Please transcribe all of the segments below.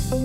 Hello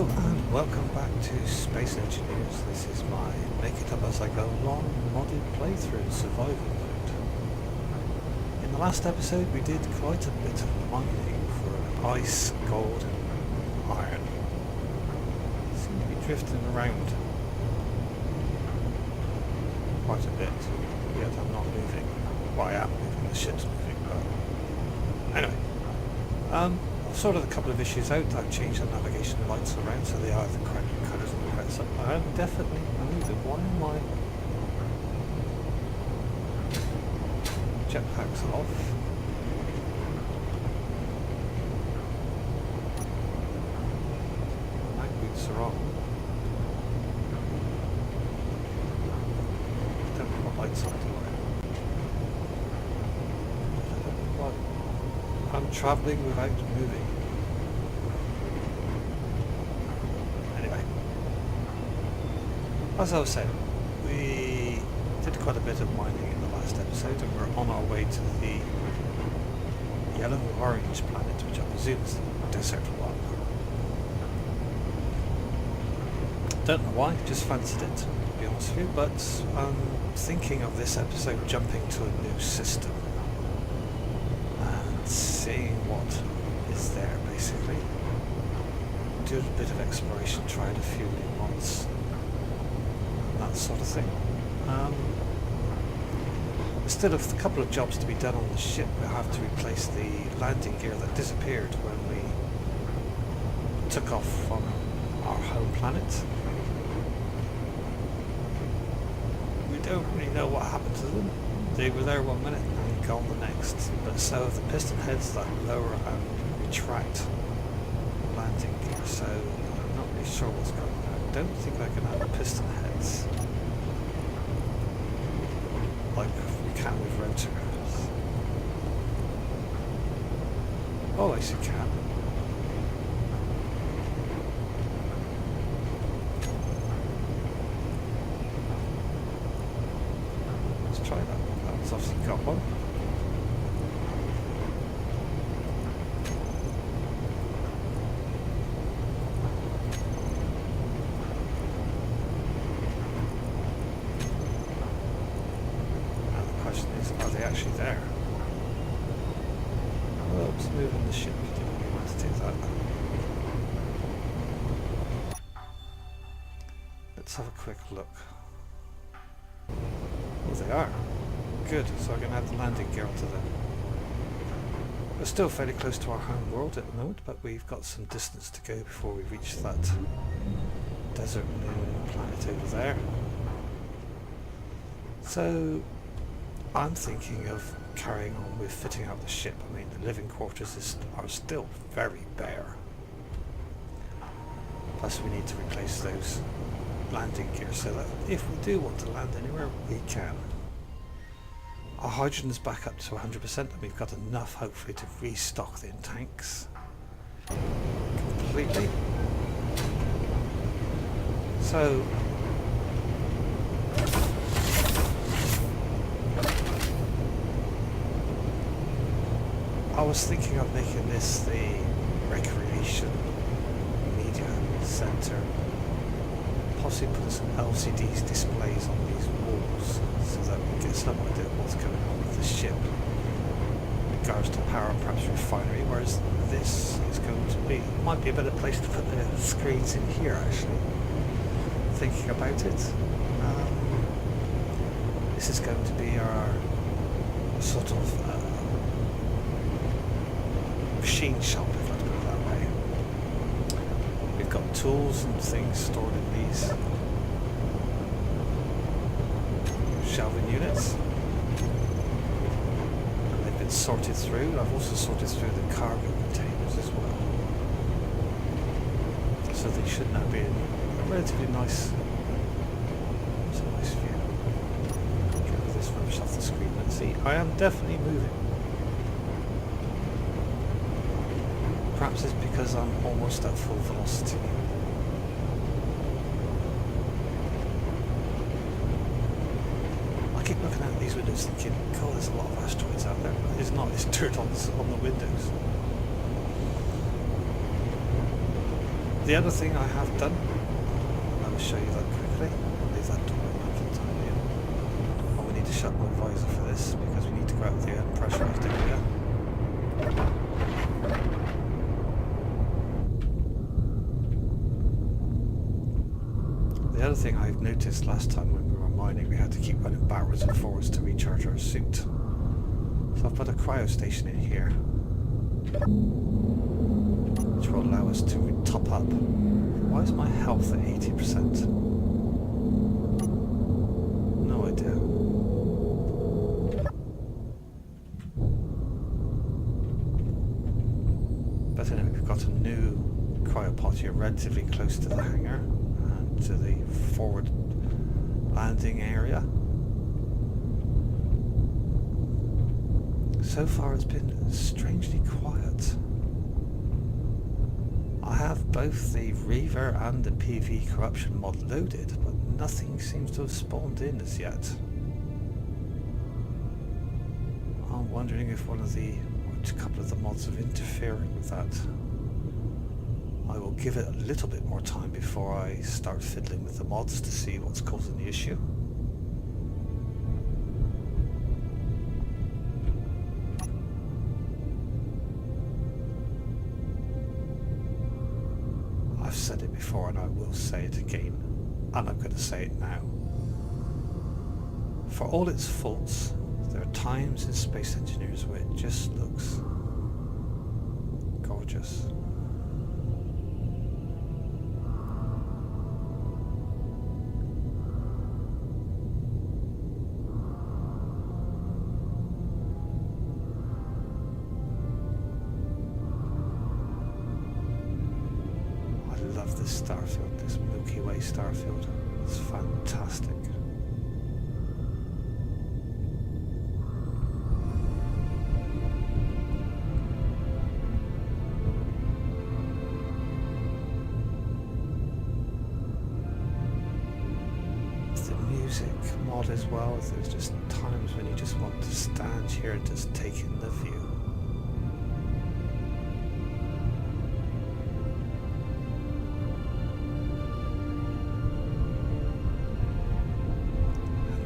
and welcome back to Space Engineers. This is my make it up as I go along modded playthrough survival mode. In the last episode we did quite a bit of mining for ice, gold and iron. Seem to be drifting around quite a bit, yet I'm not moving. Well, I am moving, the ship's moving, but anyway. Sorted a couple of issues out. I've changed the navigation lights around so they are the correct colours and the correct stuff. I am definitely moving. Why am I? Jetpacks off. Mag boots are on. Don't put my lights on anyway. I'm travelling without moving. Anyway, as I was saying, we did quite a bit of mining in the last episode and we're on our way to the yellow-orange planet, which I presume is the desert one. Don't know why, just fancied it, to be honest with you, but I'm thinking of this episode jumping to a new system. Seeing what is there, basically. Do a bit of exploration, tried a few new mods, that sort of thing. Instead of a couple of jobs to be done on the ship, we have to replace the landing gear that disappeared when we took off from our home planet. We don't really know what happened to them. They were there 1 minute and gone the next, but so have the piston heads that lower and retract landing gear, so I'm not really sure what's going on. I don't think I can have piston heads like we can with rotors. Oh, yes you can. Let's try that. That's obviously got one. Now the question is, are they actually there? Oops, moving the ship. Didn't really want to do that. Let's have a quick look. Oh, they are. Good, so I can add the landing gear onto them. We're still fairly close to our home world at the moment, but we've got some distance to go before we reach that desert moon planet over there. So I'm thinking of carrying on with fitting out the ship. I mean, the living quarters are still very bare. Plus we need to replace those landing gear so that if we do want to land anywhere, we can. Our hydrogen is back up to 100% and we've got enough hopefully to restock the tanks completely. So I was thinking of making this the recreation media centre, possibly put some LCD displays on these walls so that we get some idea of what's going on with the ship in regards to power and perhaps refinery, whereas this is going to be, might be a better place to put the screens in here actually, thinking about it. This is going to be our sort of machine shop, if I put it that way. We've got tools and things stored in these shelving units. And they've been sorted through. I've also sorted through the cargo containers as well. So they should now be in a relatively nice, it's a nice view. Get this rubbish off the screen and see. I am definitely moving. Perhaps it's because I'm almost at full velocity. these windows thinking, God, there's a lot of asteroids out there, but it's not, it's dirt on the windows. The other thing I have done, I will show you that quickly. Leave that door open for the time being. Oh, we need to shut my visor for this because we need to go out the pressurized area. The other thing I've noticed last time when we were mining, we had to keep running backwards and forwards to recharge our suit. So I've put a cryo station in here, which will allow us to top up. Why is my health at 80%? No idea. But anyway, we've got a new cryopod here relatively close to the hangar and to the forward landing area. So far it's been strangely quiet. I have both the Reaver and the PV corruption mod loaded, but nothing seems to have spawned in as yet. I'm wondering if one of the, or a couple of the mods are interfering with that. I will give it a little bit more time before I start fiddling with the mods to see what's causing the issue. I've said it before and I will say it again, and I'm going to say it now. For all its faults, there are times in Space Engineers where it just looks gorgeous. This starfield, this Milky Way starfield, it's fantastic. The music mod as well, there's just times when you just want to stand here and just take in the view.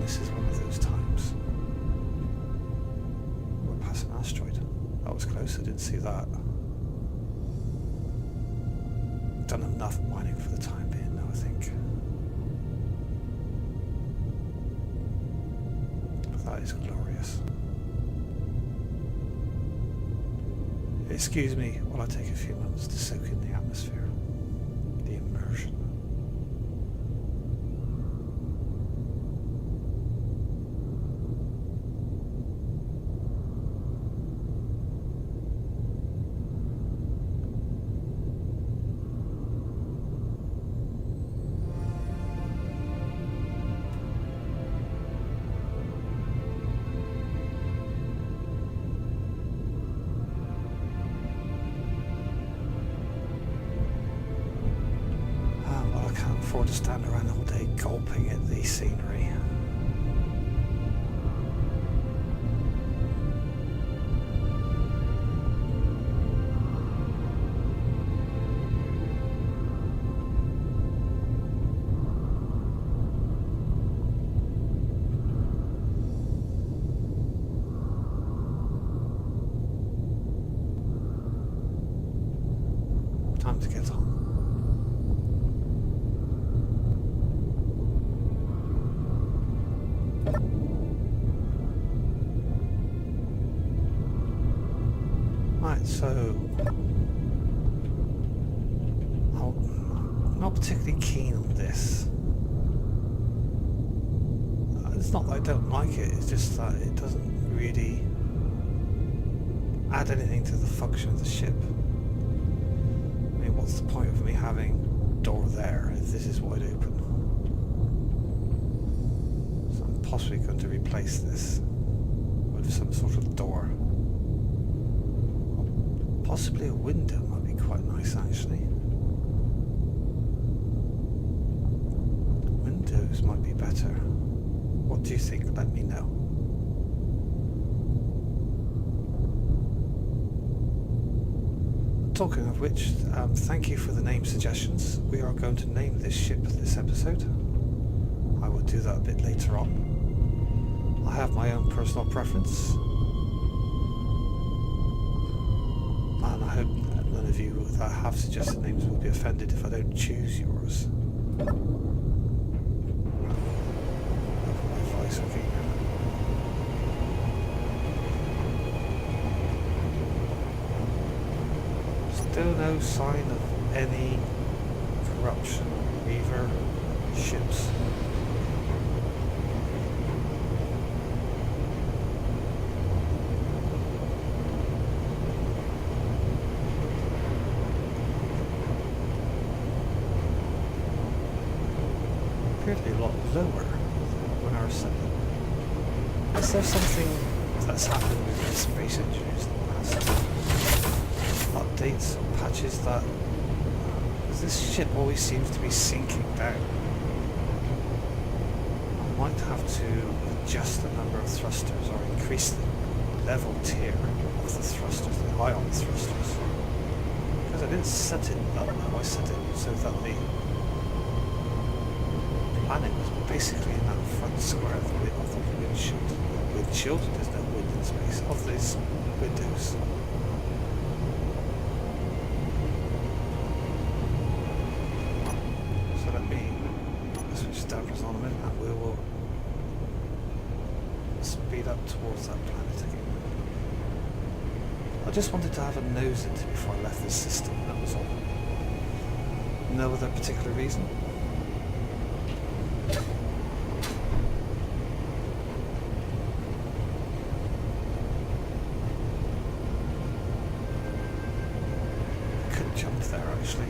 This is one of those times. We're past an asteroid. That was close, I didn't see that. Done enough mining for the time being now, I think. But that is glorious. Excuse me while I take a few moments to soak in the atmosphere. The immersion. Afford to stand around all day gulping at the scenery. Time to get on. Right, so I'm not particularly keen on this. It's not that I don't like it, it's just that it doesn't really add anything to the function of the ship. I mean, what's the point of me having a door there if this is wide open? So I'm possibly going to replace this with some sort of door. Possibly a window might be quite nice, actually. Windows might be better. What do you think? Let me know. talking of which, thank you for the name suggestions. We are going to name this ship this episode. I will do that a bit later on. I have my own personal preference. And I hope none of you that have suggested names will be offended if I don't choose yours. Still no sign of any corruption or Reaver ships. Appear to be a lot lower when I was setting. Is there something that's happened with the space engineers in the past? Updates or patches that this ship always seems to be sinking down. I might have to adjust the number of thrusters or increase the level tier of the thrusters, the ion thrusters, because I didn't set it that low. I set it so that the planet was basically in that front square of the windshield. Windshield? There's no wind in space. Of these windows. On a minute, and we will speed up towards that planet again. I just wanted to have a nose into before I left this system, that was all. No other particular reason. I could jump there actually.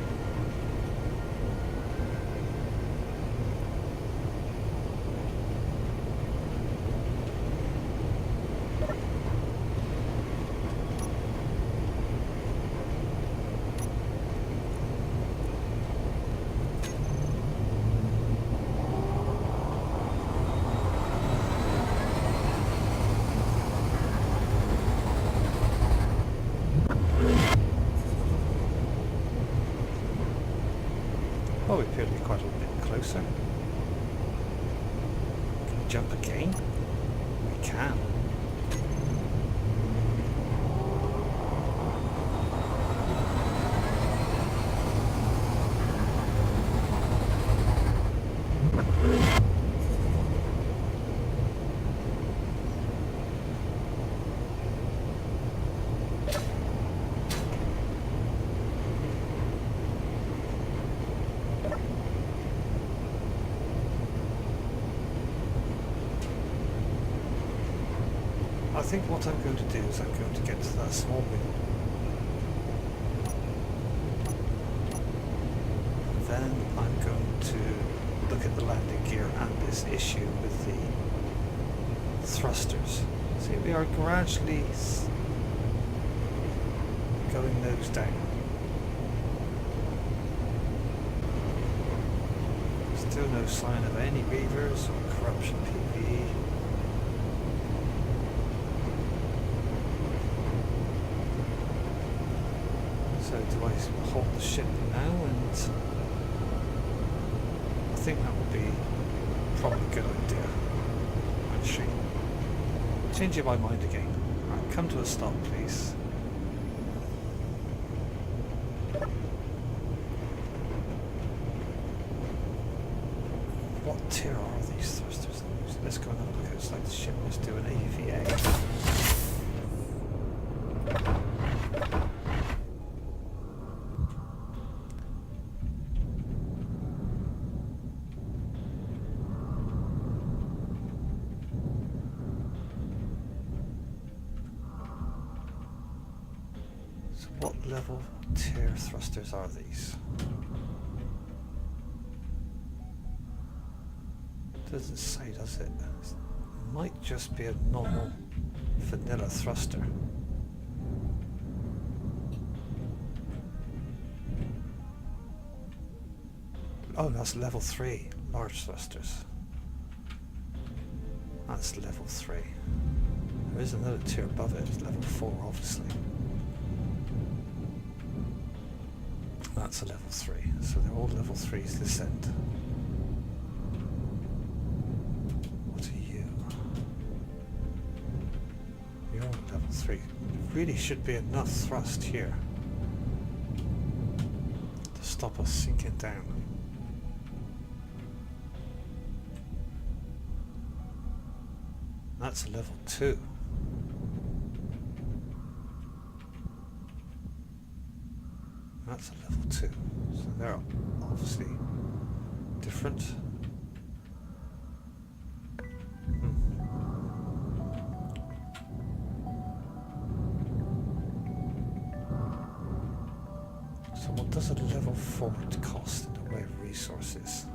Oh, we appear to be quite a bit closer. Can we jump again? We can. I think what I'm going to do is I'm going to get to that small wing. Then I'm going to look at the landing gear and this issue with the thrusters. See, we are gradually going nose down. Still no sign of any reavers or corruption PPE. So do I hold the ship now? And I think that would be probably a good idea. Actually, changing my mind again. Right, come to a stop, please. What tier are these thrusters? Let's go and have a look. It's like the ship must do an AVA. What level tier thrusters are these? Doesn't say, does it? It might just be a normal vanilla thruster. Oh, that's level 3, large thrusters. That's level 3. There is another tier above it, it's level 4 obviously. that's a level 3. So they're all level 3s this end. What are you? You're level 3. Really should be enough thrust here to stop us sinking down. That's a level 2. That's a level 2. So they're obviously different. So what does a level 4 cost in the way of resources?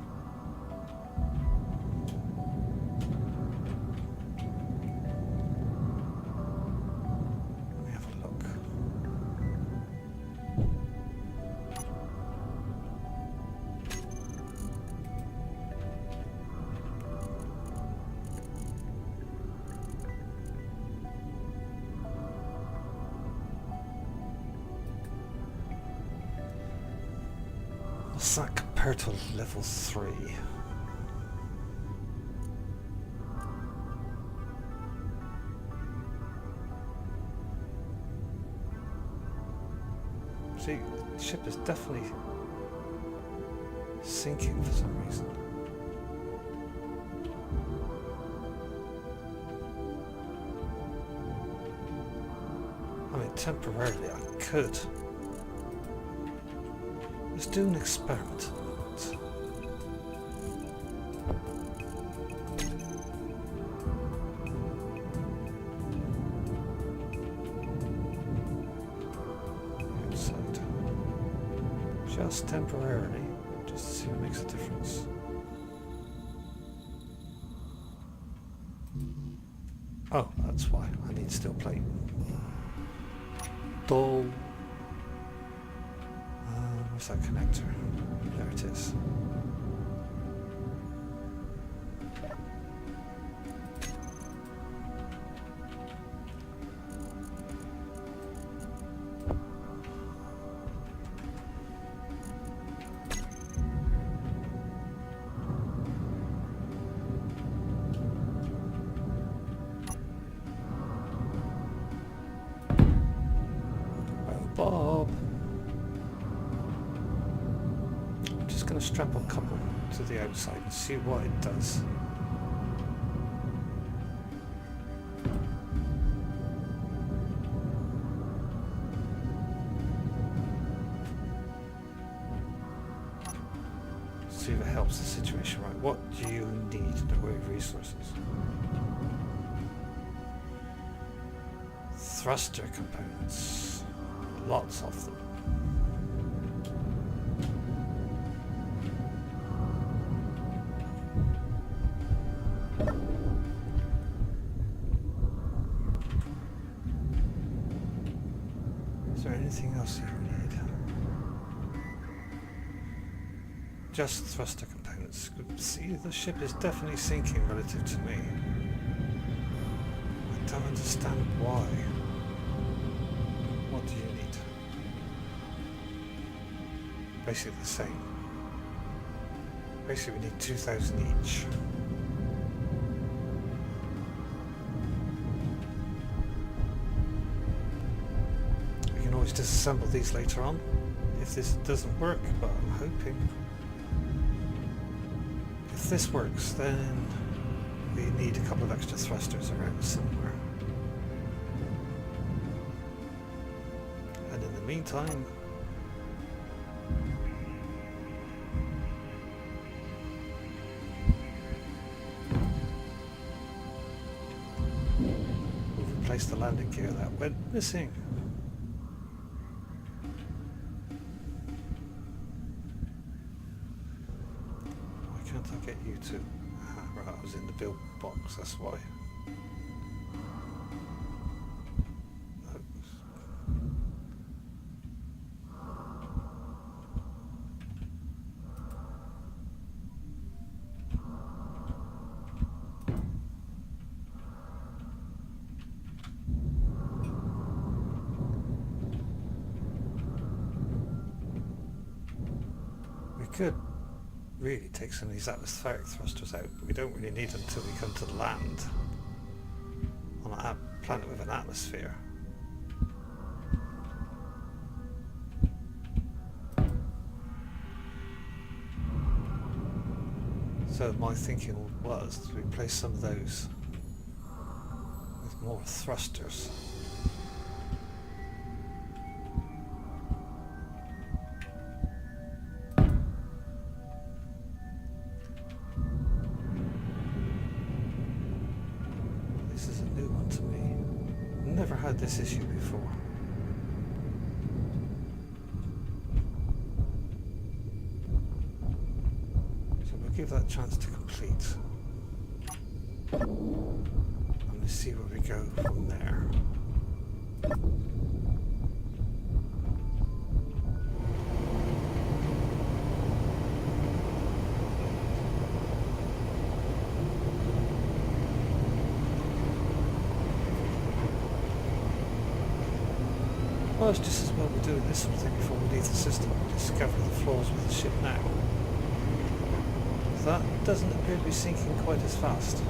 What's that compared to level 3? See, the ship is definitely sinking for some reason. I mean, temporarily I could. Let's do an experiment. Outside. Just temporarily, just to see what makes a difference. Oh, that's why. I need steel plate. Dull. Where's that connector? There it is. Oh, Bob. Going to strap a couple to the outside and see what it does. See if it helps the situation. Right, what do you need in the way of resources? Thruster components. Lots of them. Anything else you need? Just thruster components. See, the ship is definitely sinking relative to me. I don't understand why. What do you need? Basically the same. Basically we need 2,000 each. Disassemble these later on if this doesn't work, but I'm hoping if this works then we need a couple of extra thrusters around somewhere, and in the meantime we'll replace the landing gear that went missing. I get you to... right, I was in the build box, that's why. could really take some of these atmospheric thrusters out, but we don't really need them until we come to the land on a planet with an atmosphere. So my thinking was to replace some of those with more thrusters. This is a new one to me. Never had this issue before. Give that chance to complete. And let's see where we go from there. Well, it's just as well we're doing this sort of thing before we leave the system and discover the flaws with the ship now. That doesn't appear to be sinking quite as fast.